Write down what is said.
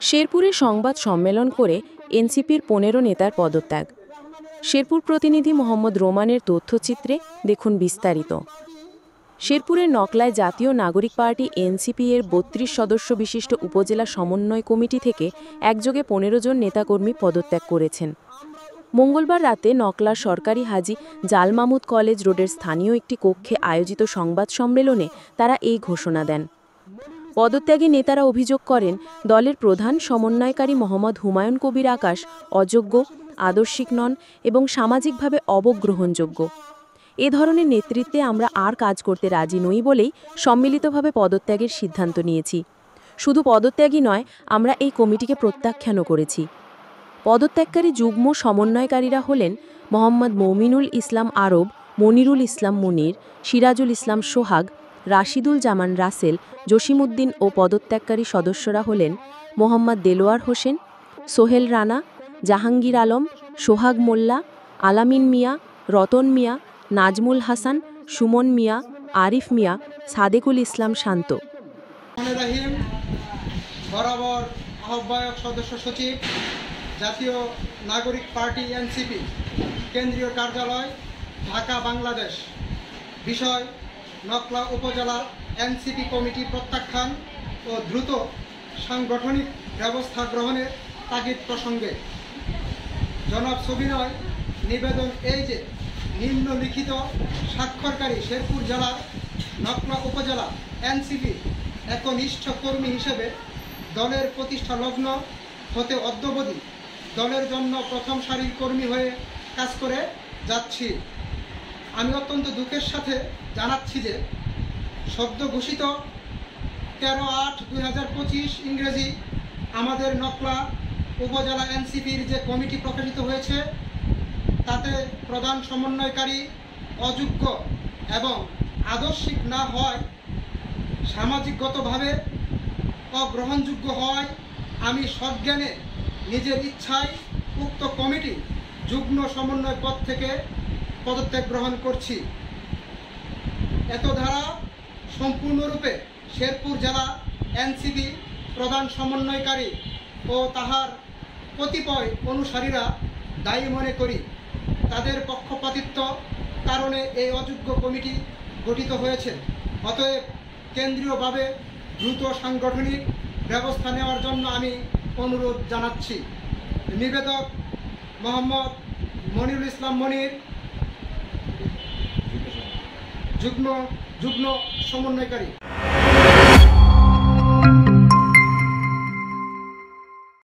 শেরপুরে সংবাদ সম্মেলন করে এনসিপির ১৫ নেতার পদত্যাগ। শেরপুর প্রতিনিধি মোহাম্মদ রোমানের তথ্যচিত্রে দেখুন বিস্তারিত। শেরপুরের নকলায় জাতীয় নাগরিক পার্টি এনসিপি এর ৩২ সদস্য বিশিষ্ট উপজেলা সমন্বয় কমিটি থেকে একযোগে ১৫ জন নেতাকর্মী পদত্যাগ করেছেন। মঙ্গলবার রাতে নকলার সরকারি হাজী জাল মাহমুদ কলেজ রোডের স্থানীয় একটি কক্ষে আয়োজিত সংবাদ সম্মেলনে তারা এই ঘোষণা দেন। পদত্যাগী নেতারা অভিযোগ করেন, দলের প্রধান সমন্বয়কারী মোহাম্মদ হুমায়ুন কবির আকাশ অযোগ্য, আদর্শিক নন এবং সামাজিকভাবে অবগ্রহণযোগ্য। এ ধরনের নেতৃত্বে আমরা আর কাজ করতে রাজি নই বলেই সম্মিলিতভাবে পদত্যাগের সিদ্ধান্ত নিয়েছি। শুধু পদত্যাগই নয়, আমরা এই কমিটিকে প্রত্যাখ্যানও করেছি। পদত্যাগকারী যুগ্ম সমন্বয়কারীরা হলেন মোহাম্মদ মমিনুল ইসলাম আরব, মনিরুল ইসলাম মুনির, সিরাজুল ইসলাম সোহাগ, রাশিদুল জামান রাসেল, জসিমউদ্দিন ও পদত্যাগকারী সদস্যরা হলেন মোহাম্মদ দেলোয়ার হোসেন, সোহেল রানা, জাহাঙ্গীর আলম, সোহাগ মোল্লা, আলামিন মিয়া, রতন মিয়া, নাজমুল হাসান, সুমন মিয়া, আরিফ মিয়া, সাদেকুল ইসলাম শান্ত। বরাবর আহ্বায়ক সদস্য সচিব, জাতীয় নাগরিক পার্টি এনসিপি, কেন্দ্রীয় কার্যালয়, ঢাকা, বাংলাদেশ। বিষয়: নকলা উপজেলা এনসিপি কমিটি প্রত্যাখ্যান ও দ্রুত সাংগঠনিক ব্যবস্থা গ্রহণের তাগিদ প্রসঙ্গে জনাব সবিনয় নিবেদন এই যে, নিম্নলিখিত স্বাক্ষরকারী শেরপুর জেলার নকলা উপজেলা এনসিপি একনিষ্ঠ কর্মী হিসেবে দলের প্রতিষ্ঠা লগ্ন হতে অদ্যাবধি দলের জন্য প্রথম সারির কর্মী হয়ে কাজ করে যাচ্ছি। আমি অত্যন্ত দুঃখের সাথে জানাচ্ছি যে সদ্য ঘোষিত 13/8/2025 ইংরেজি আমাদের নকলা উপজেলা এনসিপির যে কমিটি প্রকাশিত হয়েছে, তাতে প্রধান সমন্বয়কারী অযোগ্য এবং আদর্শিক না হয়, সামাজিকগতভাবে অগ্রহণযোগ্য হয়, আমি সজ্ঞানে নিজের ইচ্ছায় উক্ত কমিটি যুগ্ম সমন্বয় পদ থেকে পদত্যাগ গ্রহণ করছি। এত ধারা সম্পূর্ণরূপে শেরপুর জেলা এনসিপি প্রধান সমন্বয়কারী ও তাহার কতিপয় অনুসারীরা দায়ী মনে করি। তাদের পক্ষপাতিত্ব কারণে এই অযোগ্য কমিটি গঠিত হয়েছে। অতএব কেন্দ্রীয়ভাবে দ্রুত সাংগঠনিক ব্যবস্থা নেওয়ার জন্য আমি অনুরোধ জানাচ্ছি। নিবেদক মোহাম্মদ মনিরুল ইসলাম মনির, যুগ্ম সমন্বয়কারী।